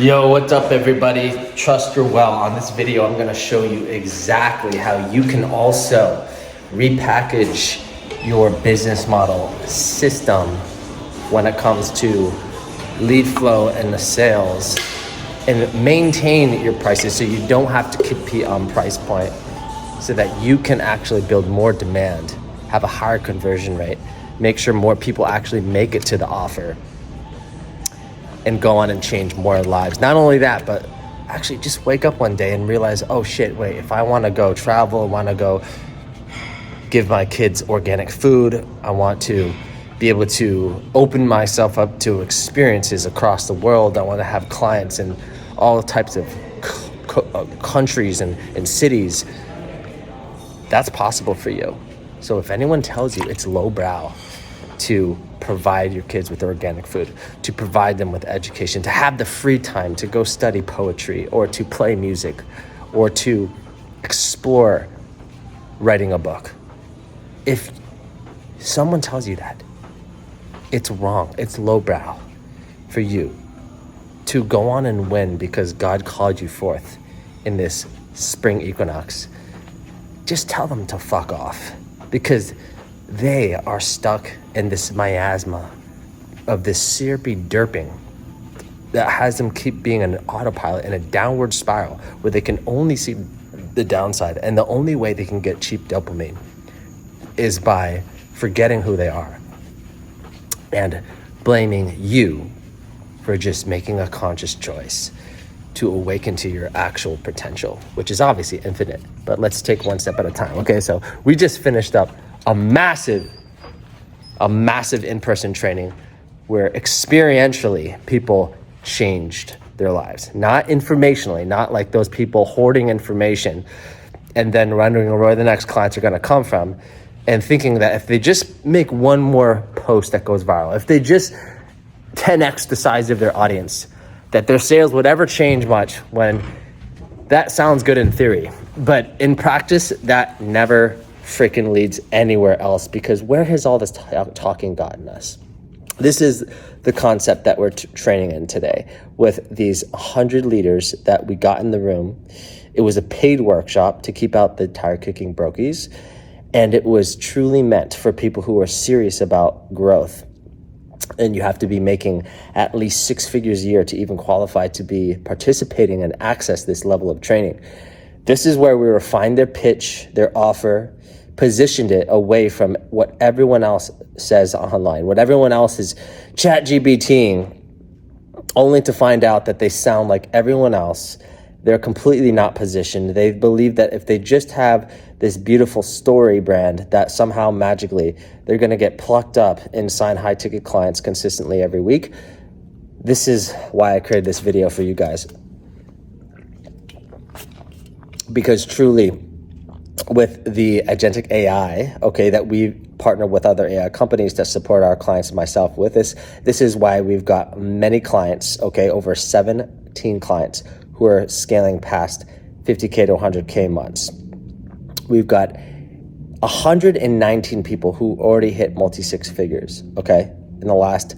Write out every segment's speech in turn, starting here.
Yo, what's up everybody? Trust you're well. On this video, I'm gonna show you exactly how you can also repackage your business model system when it comes to lead flow and the sales and maintain your prices so you don't have to compete on price point so that you can actually build more demand, have a higher conversion rate, make sure more people actually make it to the offer and go on and change more lives. Not only that, but actually just wake up one day and realize, oh shit, wait, if I wanna go travel, wanna go give my kids organic food, I want to be able to open myself up to experiences across the world. I wanna have clients in all types of countries and cities. That's possible for you. So if anyone tells you it's lowbrow to provide your kids with organic food, to provide them with education, to have the free time to go study poetry or to play music or to explore writing a book, if someone tells you that, it's wrong, it's lowbrow for you to go on and win because God called you forth in this spring equinox. Just tell them to fuck off, because they are stuck in this miasma of this syrupy derping that has them keep being an autopilot in a downward spiral where they can only see the downside, and the only way they can get cheap dopamine is by forgetting who they are and blaming you for just making a conscious choice to awaken to your actual potential, which is obviously infinite. But let's take one step at a time. Okay, so we just finished up a massive in-person training where experientially people changed their lives, not informationally, not like those people hoarding information and then wondering where the next clients are going to come from and thinking that if they just make one more post that goes viral, if they just 10x the size of their audience, that their sales would ever change much. When that sounds good in theory, but in practice, that never freaking leads anywhere else, because where has all this talking gotten us? This is the concept that we're training in today with these 100 leaders that we got in the room. It was a paid workshop to keep out the tire kicking brokies, and it was truly meant for people who are serious about growth. And you have to be making at least 6 figures a year to even qualify to be participating and access this level of training. This is where we refined their pitch, their offer, positioned it away from what everyone else says online, what everyone else is chat GBTing, only to find out that they sound like everyone else. They're completely not positioned. They believe that if they just have this beautiful story brand, that somehow magically they're going to get plucked up and sign high ticket clients consistently every week. This is why I created this video for you guys. Because truly, with the agentic AI, okay, that we partner with other AI companies to support our clients and myself with this is why we've got many clients, okay, over 17 clients who are scaling past 50K to 100K months. We've got 119 people who already hit multi-six figures, okay, in the last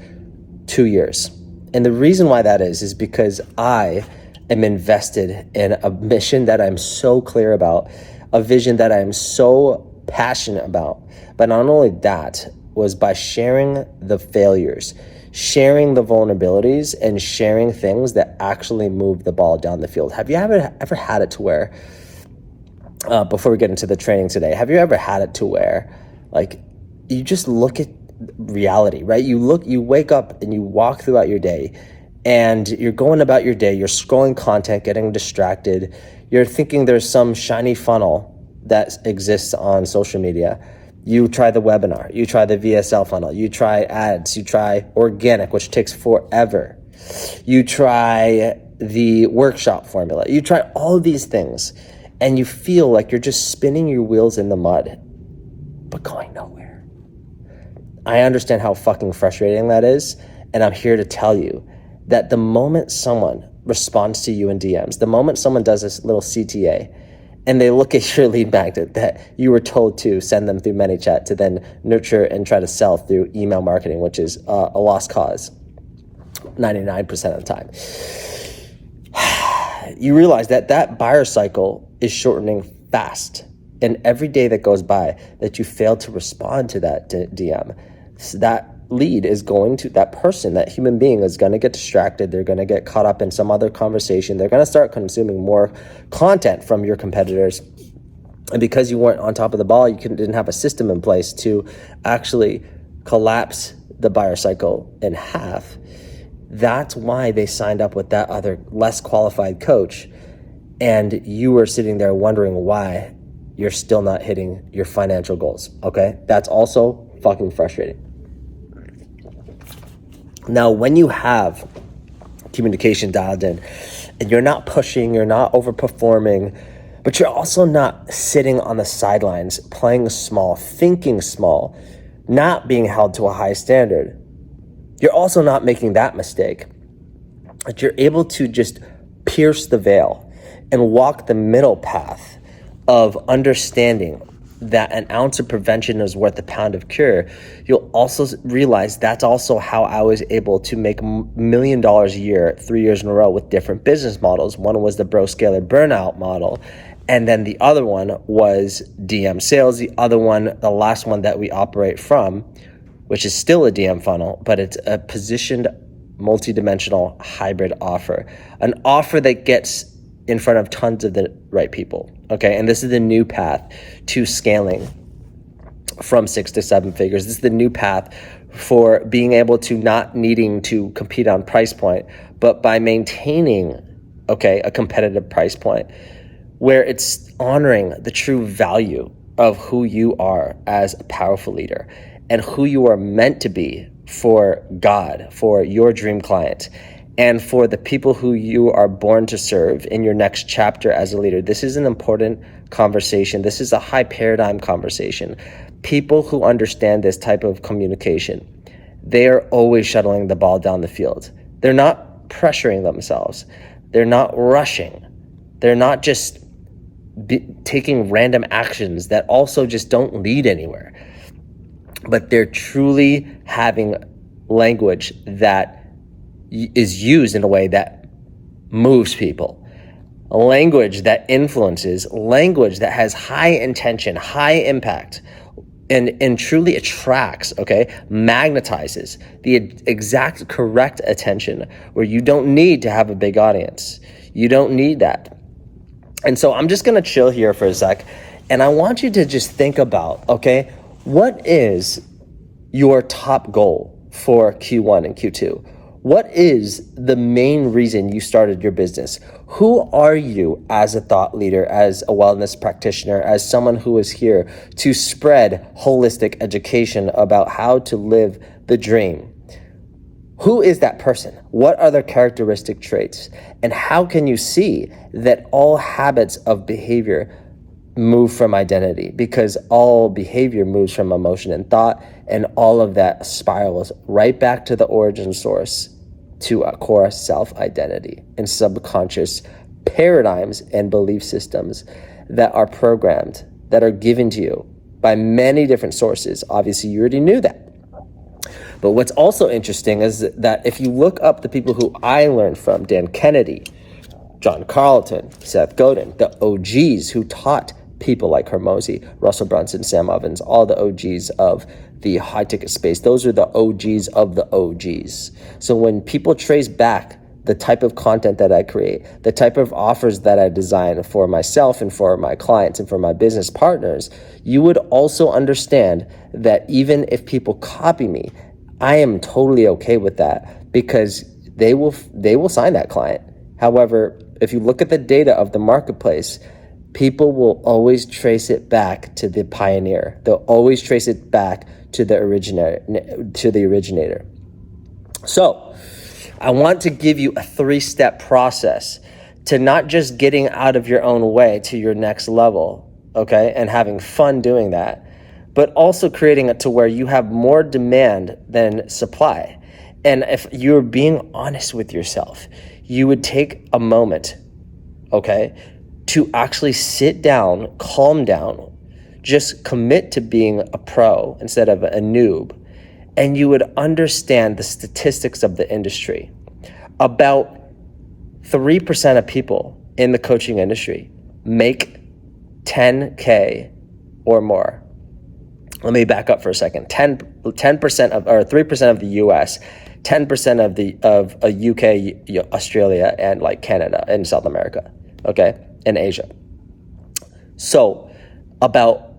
2 years. And the reason why that is because I am invested in a mission that I'm so clear about, a vision that I'm so passionate about. But not only that, was by sharing the failures, sharing the vulnerabilities, and sharing things that actually move the ball down the field. Have you ever had it to where, before we get into the training today, have you ever had it to where, like, you just look at reality, right? You wake up and you walk throughout your day and you're going about your day, you're scrolling content, getting distracted, you're thinking there's some shiny funnel that exists on social media. You try the webinar, you try the VSL funnel, you try ads, you try organic, which takes forever. You try the workshop formula, you try all these things, and you feel like you're just spinning your wheels in the mud, but going nowhere. I understand how fucking frustrating that is, and I'm here to tell you that the moment someone responds to you in DMs, the moment someone does this little CTA, and they look at your lead magnet that you were told to send them through ManyChat to then nurture and try to sell through email marketing, which is a lost cause 99% of the time. you realize that that buyer cycle is shortening fast. And every day that goes by that you fail to respond to that DM, that lead is going to, that person, that human being is going to get distracted. They're going to get caught up in some other conversation. They're going to start consuming more content from your competitors. And because you weren't on top of the ball, you didn't have a system in place to actually collapse the buyer cycle in half. That's why they signed up with that other less qualified coach. And you were sitting there wondering why you're still not hitting your financial goals, okay? That's also fucking frustrating. Now, when you have communication dialed in and you're not pushing, you're not overperforming, but you're also not sitting on the sidelines, playing small, thinking small, not being held to a high standard, you're also not making that mistake. But you're able to just pierce the veil and walk the middle path of understanding that an ounce of prevention is worth a pound of cure. You'll also realize that's also how I was able to make $1 million a year, 3 years in a row with different business models. One was the bro scaler burnout model. And then the other one was DM sales. The other one, the last one that we operate from, which is still a DM funnel, but it's a positioned multidimensional hybrid offer, an offer that gets in front of tons of the right people, okay? And this is the new path to scaling from 6 to 7 figures. This is the new path for being able to not needing to compete on price point, but by maintaining, okay, a competitive price point where it's honoring the true value of who you are as a powerful leader and who you are meant to be for God, for your dream client, and for the people who you are born to serve in your next chapter as a leader. This is an important conversation. This is a high paradigm conversation. People who understand this type of communication, they are always shuttling the ball down the field. They're not pressuring themselves. They're not rushing. They're not just taking random actions that also just don't lead anywhere. But they're truly having language that is used in a way that moves people, a language that influences, language that has high intention, high impact, and truly attracts, okay, magnetizes the exact correct attention where you don't need to have a big audience. You don't need that. And so I'm just gonna chill here for a sec, and I want you to just think about, okay, what is your top goal for Q1 and Q2? What is the main reason you started your business? Who are you as a thought leader, as a wellness practitioner, as someone who is here to spread holistic education about how to live the dream? Who is that person? What are their characteristic traits? And how can you see that all habits of behavior move from identity? Because all behavior moves from emotion and thought, and all of that spirals right back to the origin source, to a core self-identity and subconscious paradigms and belief systems that are programmed, that are given to you by many different sources. Obviously, you already knew that. But what's also interesting is that if you look up the people who I learned from, Dan Kennedy, John Carlton, Seth Godin, the OGs who taught people like Hormozi, Russell Brunson, Sam Ovens, all the OGs of the high ticket space. Those are the OGs of the OGs. So when people trace back the type of content that I create, the type of offers that I design for myself and for my clients and for my business partners, you would also understand that even if people copy me, I am totally okay with that, because they will sign that client. However, if you look at the data of the marketplace, people will always trace it back to the pioneer. They'll always trace it back to the originator. So I want to give you a 3-step process to not just getting out of your own way to your next level, okay, and having fun doing that, but also creating it to where you have more demand than supply. And if you're being honest with yourself, you would take a moment, okay, to actually sit down, calm down, just commit to being a pro instead of a noob, and you would understand the statistics of the industry. About 3% of people in the coaching industry make 10K or more. Let me back up for a second. 10% of, or 3% of the US, 10% of UK, Australia, and like Canada and South America, okay, and Asia. So about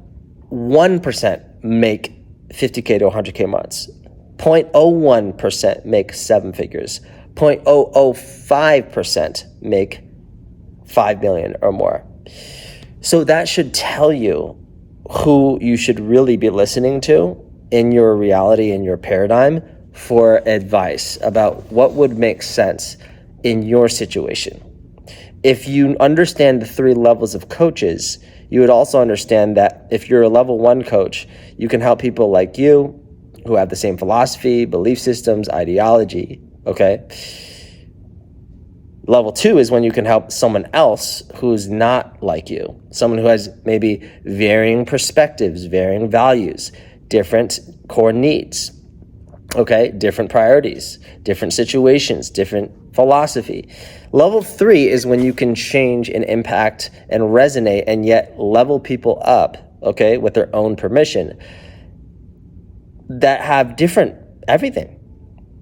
1% make 50K to 100K months. 0.01% make 7 figures. 0.005% make 5 million or more. So that should tell you who you should really be listening to in your reality, in your paradigm, for advice about what would make sense in your situation. If you understand the 3 levels of coaches, you would also understand that if you're a level 1 coach, you can help people like you who have the same philosophy, belief systems, ideology, okay? Level 2 is when you can help someone else who's not like you, someone who has maybe varying perspectives, varying values, different core needs, okay, different priorities, different situations, different philosophy. Level 3 is when you can change and impact and resonate and yet level people up, okay, with their own permission, that have different everything.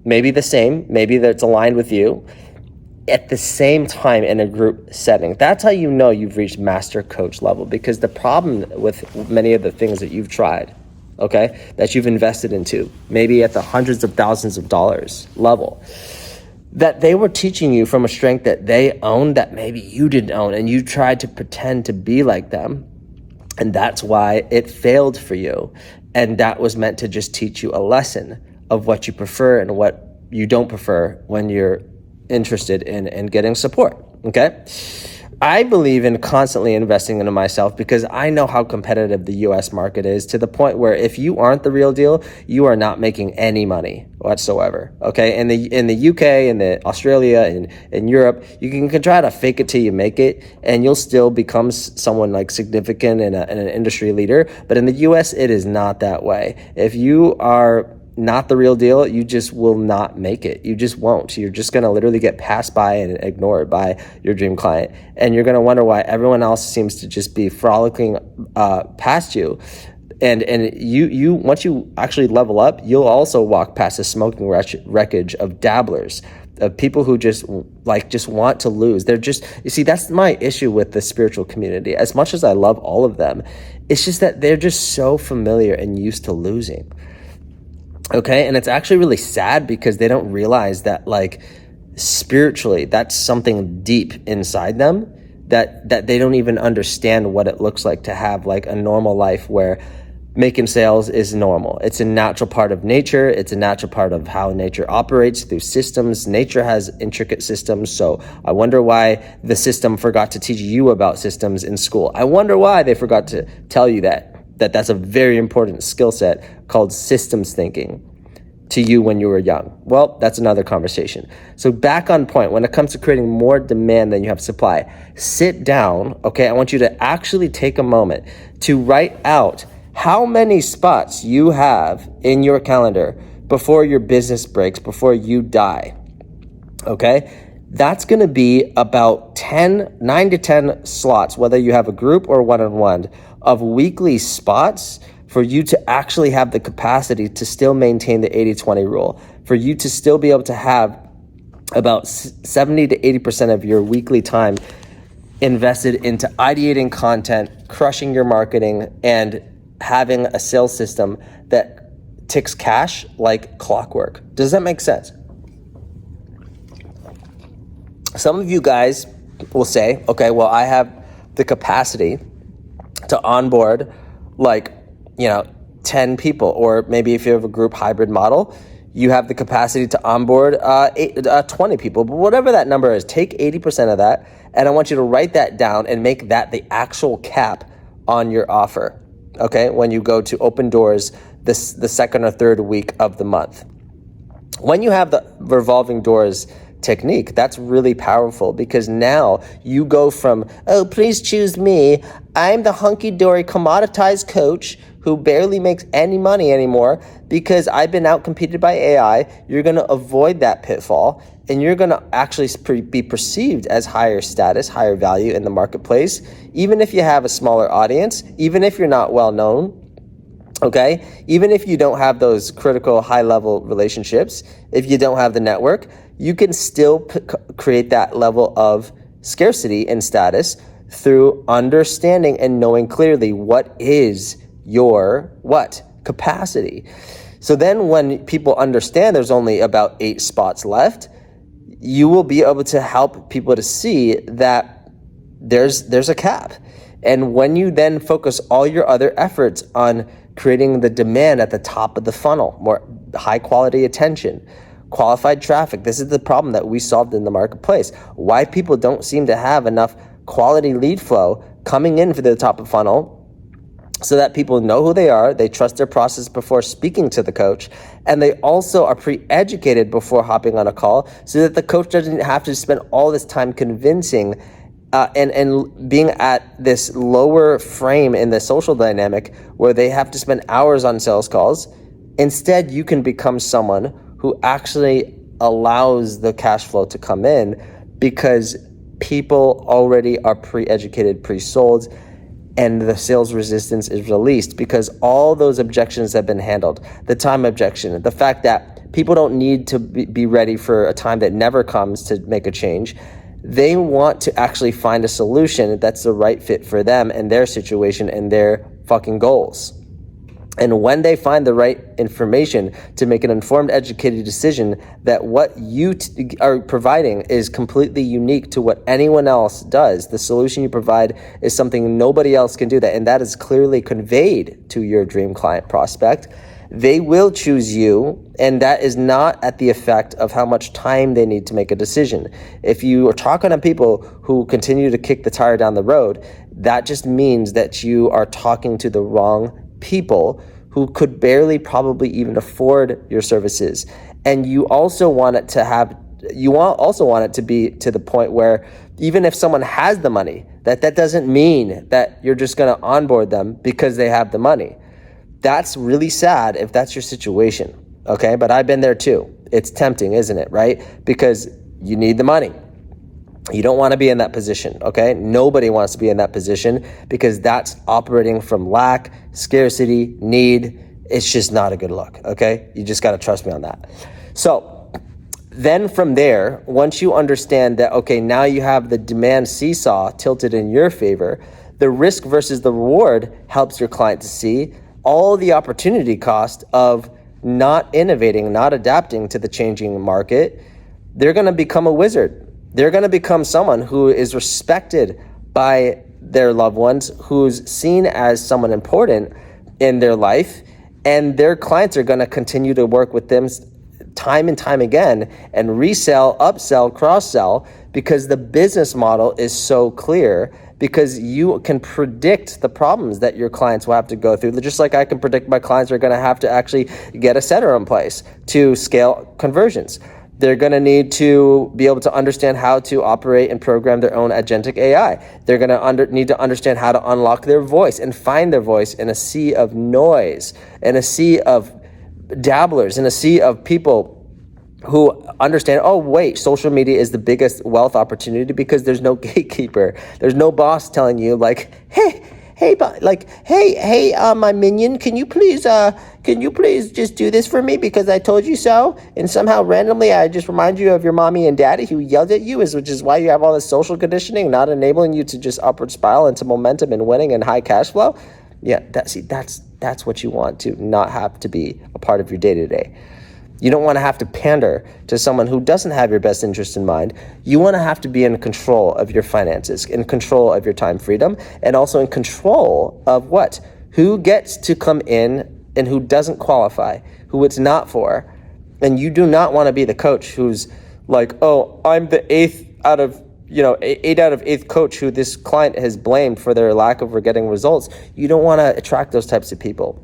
Maybe the same, maybe that's aligned with you, at the same time in a group setting. That's how you know you've reached master coach level, because the problem with many of the things that you've tried, okay, that you've invested into, maybe at the hundreds of thousands of dollars level, that they were teaching you from a strength that they owned that maybe you didn't own, and you tried to pretend to be like them, and that's why it failed for you. And that was meant to just teach you a lesson of what you prefer and what you don't prefer when you're interested in getting support, okay? I believe in constantly investing into myself because I know how competitive the US market is, to the point where if you aren't the real deal, you are not making any money whatsoever, okay? In the UK, in the Australia, in Europe, you can try to fake it till you make it, and you'll still become someone like significant and an industry leader. But in the US, it is not that way. If you are not the real deal, you just will not make it. You just won't. You're just going to literally get passed by and ignored by your dream client. And you're going to wonder why everyone else seems to just be frolicking past you. And you once you actually level up, you'll also walk past a smoking wreckage of dabblers, of people who just want to lose. They're just, you see, that's my issue with the spiritual community. As much as I love all of them, it's just that they're just so familiar and used to losing. Okay, and it's actually really sad because they don't realize that, like, spiritually, that's something deep inside them that they don't even understand what it looks like to have like a normal life where making sales is normal. It's a natural part of nature. It's a natural part of how nature operates through systems. Nature has intricate systems. So I wonder why the system forgot to teach you about systems in school. I wonder why they forgot to tell you that's a very important skill set called systems thinking to you when you were young. Well, that's another conversation. So back on point, when it comes to creating more demand than you have supply, sit down, okay? I want you to actually take a moment to write out how many spots you have in your calendar before your business breaks, before you die, okay? That's gonna be about 9 to 10 slots, whether you have a group or one-on-one, of weekly spots for you to actually have the capacity to still maintain the 80-20 rule, for you to still be able to have about 70 to 80% of your weekly time invested into ideating content, crushing your marketing, and having a sales system that ticks cash like clockwork. Does that make sense? Some of you guys will say, okay, well, I have the capacity to onboard 10 people, or maybe if you have a group hybrid model, you have the capacity to onboard 20 people. But whatever that number is, take 80% of that, and I want you to write that down and make that the actual cap on your offer, okay, when you go to open doors the second or third week of the month. When you have the revolving doors technique, that's really powerful, because now you go from, oh, please choose me, I'm the hunky-dory commoditized coach who barely makes any money anymore because I've been out-competed by AI. You're going to avoid that pitfall, and you're going to actually be perceived as higher status, higher value in the marketplace, even if you have a smaller audience, even if you're not well known. Okay, even if you don't have those critical high-level relationships, if you don't have the network, you can still create that level of scarcity and status through understanding and knowing clearly what is your capacity. So then when people understand there's only about 8 spots left, you will be able to help people to see that there's a cap. And when you then focus all your other efforts on creating the demand at the top of the funnel, more high quality attention, qualified traffic. This is the problem that we solved in the marketplace. Why people don't seem to have enough quality lead flow coming in for the top of funnel so that people know who they are, they trust their process before speaking to the coach, and they also are pre-educated before hopping on a call so that the coach doesn't have to spend all this time convincing and being at this lower frame in the social dynamic where they have to spend hours on sales calls. Instead, you can become someone who actually allows the cash flow to come in because people already are pre-educated, pre-sold, and the sales resistance is released because all those objections have been handled. The time objection, the fact that people don't need to be ready for a time that never comes to make a change. They want to actually find a solution that's the right fit for them and their situation and their fucking goals. And when they find the right information to make an informed, educated decision that what you are providing is completely unique to what anyone else does, the solution you provide is something nobody else can do that, and that is clearly conveyed to your dream client prospect, they will choose you, and that is not at the effect of how much time they need to make a decision. If you are talking to people who continue to kick the tire down the road, that just means that you are talking to the wrong people who could barely probably even afford your services. And you also want it to be to the point where even if someone has the money, that doesn't mean that you're just going to onboard them because they have the money. That's really sad if that's your situation, okay? But I've been there too. It's tempting, isn't it, right? Because you need the money. You don't want to be in that position, okay? Nobody wants to be in that position because that's operating from lack, scarcity, need. It's just not a good look, okay? You just got to trust me on that. So then from there, once you understand that, okay, now you have the demand seesaw tilted in your favor, the risk versus the reward helps your client to see all the opportunity cost of not innovating, not adapting to the changing market. They're going to become a wizard. They're going to become someone who is respected by their loved ones, who's seen as someone important in their life, and their clients are going to continue to work with them time and time again and resell, upsell, cross-sell because the business model is so clear, because you can predict the problems that your clients will have to go through. Just like I can predict my clients are going to have to actually get a setter in place to scale conversions. They're going to need to be able to understand how to operate and program their own agentic AI. They're going to need to understand how to unlock their voice and find their voice in a sea of noise, in a sea of dabblers, in a sea of people who understand, oh, wait, social media is the biggest wealth opportunity because there's no gatekeeper. There's no boss telling you like, hey, my minion, can you please just do this for me because I told you so? And somehow randomly I just remind you of your mommy and daddy who yelled at you, which is why you have all this social conditioning, not enabling you to just upward spiral into momentum and winning and high cash flow. Yeah, that's what you want to not have to be a part of your day-to-day. You don't want to have to pander to someone who doesn't have your best interest in mind. You want to have to be in control of your finances, in control of your time freedom, and also in control of what? Who gets to come in and who doesn't qualify, who it's not for. And you do not want to be the coach who's like, oh, I'm the eight out of eighth coach who this client has blamed for their lack of getting results. You don't want to attract those types of people.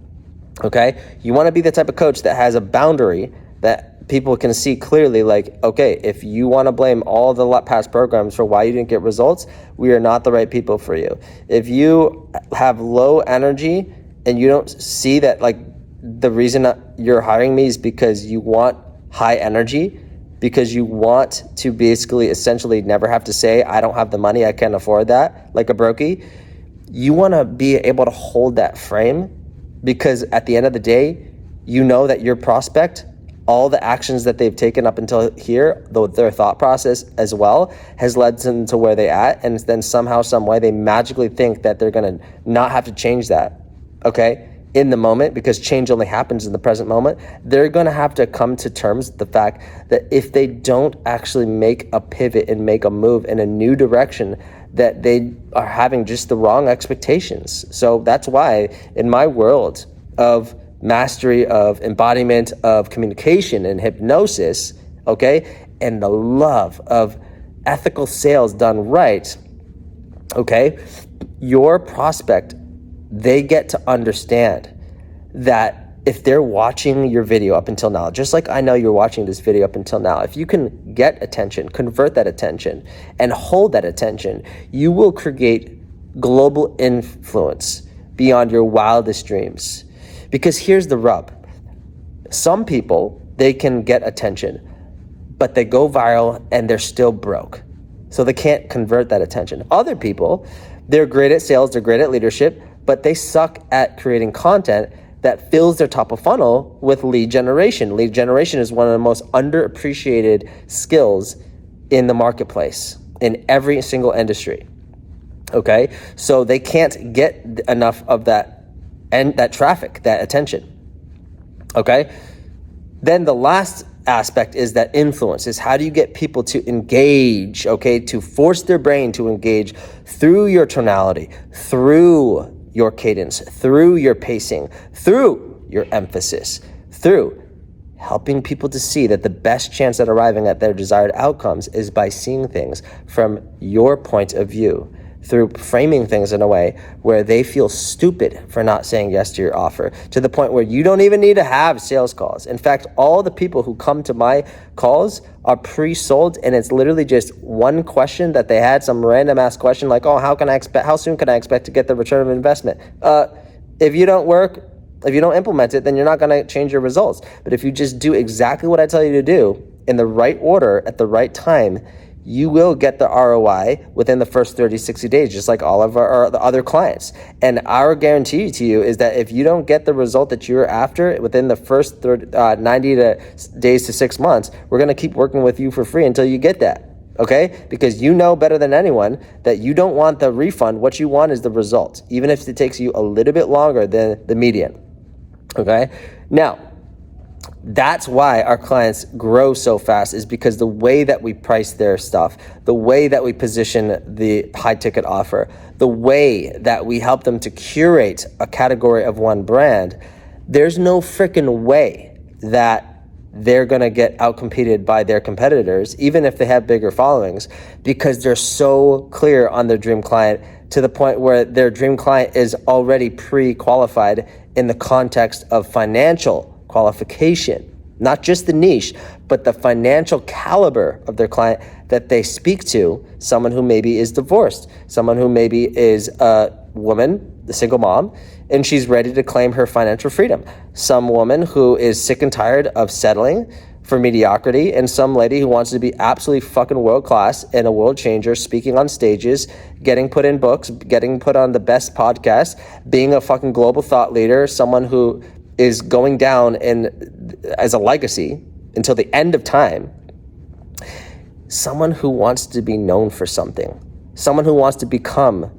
Okay, you want to be the type of coach that has a boundary that people can see clearly, like, okay, if you want to blame all the past programs for why you didn't get results, we are not the right people for you. If you have low energy and you don't see that, like, the reason that you're hiring me is because you want high energy, because you want to basically essentially never have to say, I don't have the money, I can't afford that, like a brokey. You want to be able to hold that frame, because at the end of the day, you know that your prospect, all the actions that they've taken up until here, their thought process as well, has led them to where they at. And then somehow, some way, they magically think that they're going to not have to change that, okay, in the moment, because change only happens in the present moment. They're going to have to come to terms with the fact that if they don't actually make a pivot and make a move in a new direction, that they are having just the wrong expectations. So that's why in my world of mastery, of embodiment, of communication and hypnosis, okay, and the love of ethical sales done right, okay, your prospect, they get to understand that if they're watching your video up until now, just like I know you're watching this video up until now, if you can get attention, convert that attention, and hold that attention, you will create global influence beyond your wildest dreams. Because here's the rub. Some people, they can get attention, but they go viral and they're still broke. So they can't convert that attention. Other people, they're great at sales, they're great at leadership, but they suck at creating content that fills their top of funnel with lead generation. Lead generation is one of the most underappreciated skills in the marketplace, in every single industry. Okay? So they can't get enough of that and that traffic, that attention. Okay? Then the last aspect is that influence, is how do you get people to engage, okay, to force their brain to engage through your tonality, through your cadence, through your pacing, through your emphasis, through helping people to see that the best chance at arriving at their desired outcomes is by seeing things from your point of view, through framing things in a way where they feel stupid for not saying yes to your offer, to the point where you don't even need to have sales calls. In fact, all the people who come to my calls are pre-sold, and it's literally just one question that they had, some random ass question like, oh, how soon can I expect to get the return of investment? If you don't implement it, then you're not gonna change your results. But if you just do exactly what I tell you to do in the right order at the right time, you will get the ROI within the first 30, 60 days, just like all of our other clients. And our guarantee to you is that if you don't get the result that you're after within the first 90 days to 6 months, we're gonna keep working with you for free until you get that, okay? Because you know better than anyone that you don't want the refund. What you want is the result, even if it takes you a little bit longer than the median, okay? Now, that's why our clients grow so fast, is because the way that we price their stuff, the way that we position the high ticket offer, the way that we help them to curate a category of one brand, there's no freaking way that they're gonna get outcompeted by their competitors, even if they have bigger followings, because they're so clear on their dream client, to the point where their dream client is already pre-qualified in the context of financial qualification, not just the niche, but the financial caliber of their client that they speak to. Someone who maybe is divorced, someone who maybe is a woman, the single mom, and she's ready to claim her financial freedom. Some woman who is sick and tired of settling for mediocrity, and some lady who wants to be absolutely fucking world class and a world changer, speaking on stages, getting put in books, getting put on the best podcast, being a fucking global thought leader, someone who is going down as a legacy until the end of time. Someone who wants to be known for something, someone who wants to become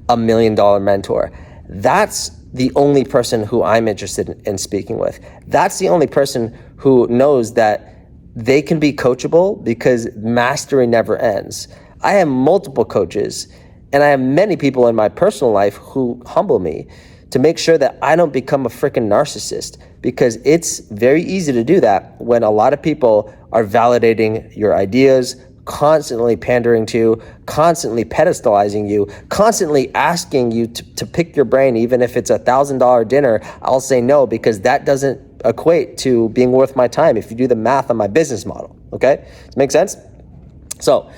$1 million mentor. That's the only person who I'm interested in speaking with. That's the only person who knows that they can be coachable, because mastery never ends. I have multiple coaches, and I have many people in my personal life who humble me to make sure that I don't become a freaking narcissist, because it's very easy to do that when a lot of people are validating your ideas, constantly pandering to you, constantly pedestalizing you, constantly asking you to pick your brain. Even if it's $1,000 dinner, I'll say no, because that doesn't equate to being worth my time if you do the math on my business model, okay? Does it make sense? So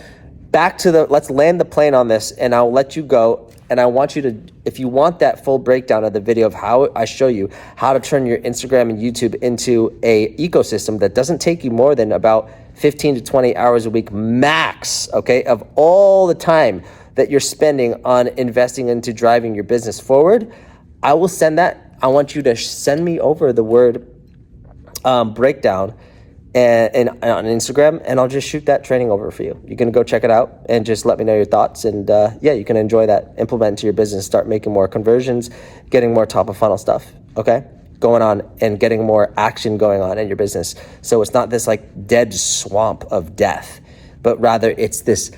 back to let's land the plane on this, and I'll let you go. And I want you to, if you want that full breakdown of the video of how I show you how to turn your Instagram and YouTube into a ecosystem that doesn't take you more than about 15 to 20 hours a week max, okay, of all the time that you're spending on investing into driving your business forward, I will send that. I want you to send me over the word breakdown and on Instagram, and I'll just shoot that training over for you. You can go check it out and just let me know your thoughts. And yeah, you can enjoy that, implement into your business, start making more conversions, getting more top of funnel stuff, okay? Going on and getting more action going on in your business. So it's not this like dead swamp of death, but rather it's this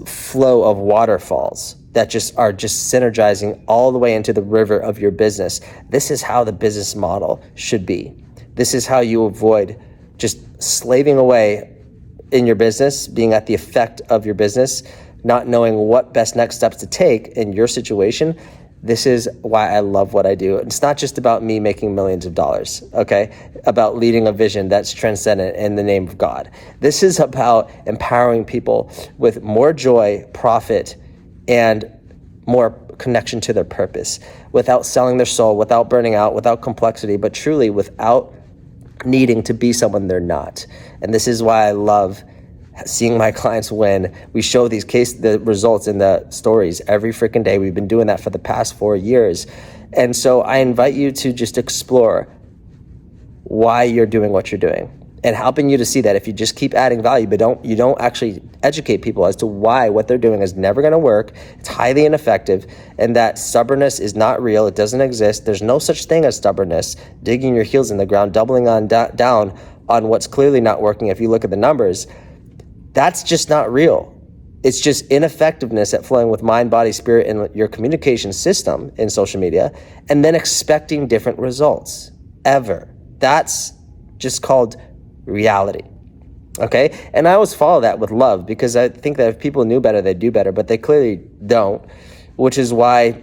flow of waterfalls that are just synergizing all the way into the river of your business. This is how the business model should be. This is how you avoid just slaving away in your business, being at the effect of your business, not knowing what best next steps to take in your situation. This is why I love what I do. It's not just about me making millions of dollars, okay? About leading a vision that's transcendent in the name of God. This is about empowering people with more joy, profit, and more connection to their purpose, without selling their soul, without burning out, without complexity, but truly without needing to be someone they're not. And this is why I love seeing my clients win. We show the results in the stories every freaking day. We've been doing that for the past 4 years. And so I invite you to just explore why you're doing what you're doing, and helping you to see that if you just keep adding value, but you don't actually educate people as to why what they're doing is never going to work, it's highly ineffective, and that stubbornness is not real, it doesn't exist. There's no such thing as stubbornness, digging your heels in the ground, doubling down on what's clearly not working. If you look at the numbers, that's just not real. It's just ineffectiveness at flowing with mind, body, spirit, and your communication system in social media, and then expecting different results ever. That's just called reality, okay? And I always follow that with love, because I think that if people knew better, they'd do better, but they clearly don't, which is why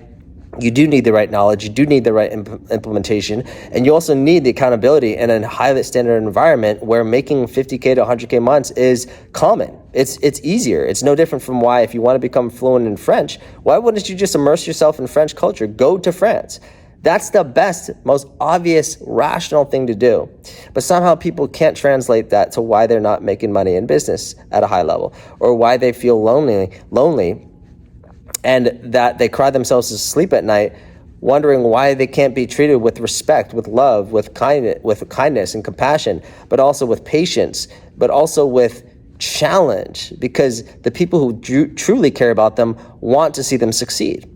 you do need the right knowledge, you do need the right implementation, and you also need the accountability in a highly standard environment where making 50K to 100K months is common. It's easier. It's no different from why, if you want to become fluent in French, why wouldn't you just immerse yourself in French culture? Go to France. That's the best, most obvious, rational thing to do. But somehow people can't translate that to why they're not making money in business at a high level, or why they feel lonely, and that they cry themselves to sleep at night wondering why they can't be treated with respect, with love, with kindness and compassion, but also with patience, but also with challenge, because the people who truly care about them want to see them succeed.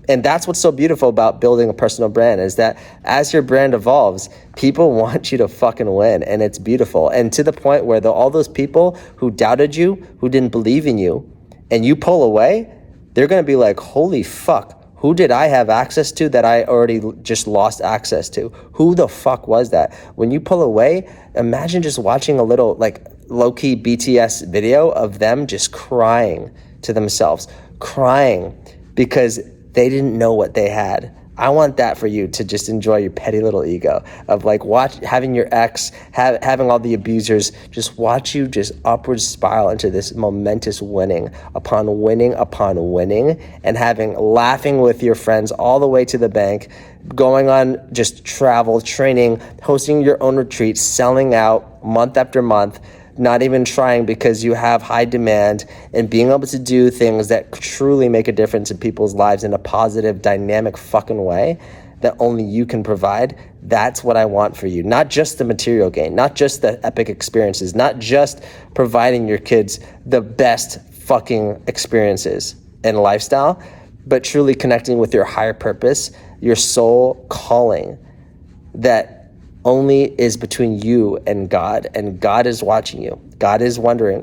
And that's what's so beautiful about building a personal brand, is that as your brand evolves, people want you to fucking win, and it's beautiful. And to the point where all those people who doubted you, who didn't believe in you, and you pull away, they're gonna be like, holy fuck, who did I have access to that I already just lost access to? Who the fuck was that? When you pull away, imagine just watching a little like low-key BTS video of them just crying to themselves, crying because they didn't know what they had. I want that for you, to just enjoy your petty little ego of like having your ex, having all the abusers, just watch you just upward spiral into this momentous winning upon winning upon winning, and laughing with your friends all the way to the bank, going on just travel, training, hosting your own retreats, selling out month after month, not even trying because you have high demand, and being able to do things that truly make a difference in people's lives in a positive, dynamic fucking way that only you can provide. That's what I want for you. Not just the material gain, not just the epic experiences, not just providing your kids the best fucking experiences and lifestyle, but truly connecting with your higher purpose, your soul calling that only is between you and God is watching you. God is wondering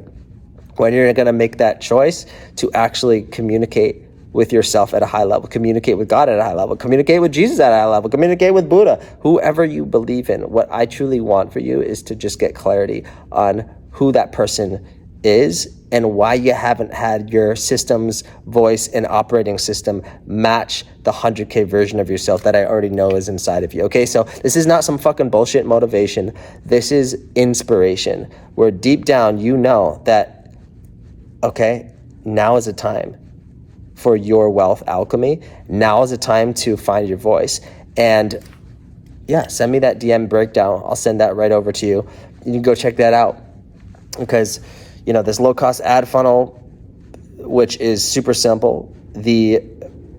when you're gonna make that choice to actually communicate with yourself at a high level, communicate with God at a high level, communicate with Jesus at a high level, communicate with Buddha, whoever you believe in. What I truly want for you is to just get clarity on who that person is and why you haven't had your system's voice and operating system match the 100K version of yourself that I already know is inside of you. Okay, so this is not some fucking bullshit motivation. This is inspiration, where deep down you know that, okay, now is a time for your wealth alchemy. Now is a time to find your voice. And yeah, send me that DM breakdown. I'll send that right over to you. You can go check that out. because, this low-cost ad funnel, which is super simple, the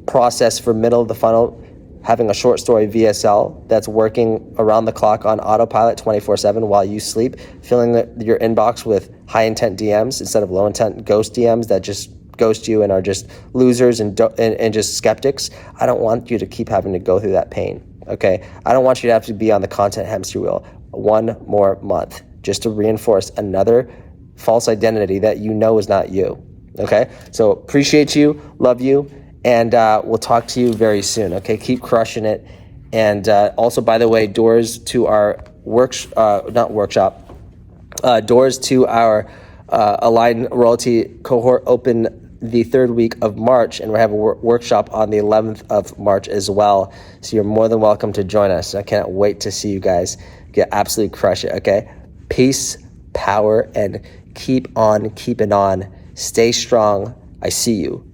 process for middle of the funnel, having a short story VSL that's working around the clock on autopilot 24/7 while you sleep, filling your inbox with high intent DMs instead of low intent ghost DMs that just ghost you and are just losers and just skeptics. I don't want you to keep having to go through that pain, okay? I don't want you to have to be on the content hamster wheel one more month just to reinforce another false identity that is not you, okay? So appreciate you, love you, and we'll talk to you very soon, okay? Keep crushing it. And also, by the way, doors to our doors to our Align Royalty cohort open the third week of March, and we have a workshop on the 11th of March as well. So you're more than welcome to join us. I can't wait to see you guys get absolutely crush it, okay? Peace, power, and keep on keeping on. Stay strong. I see you.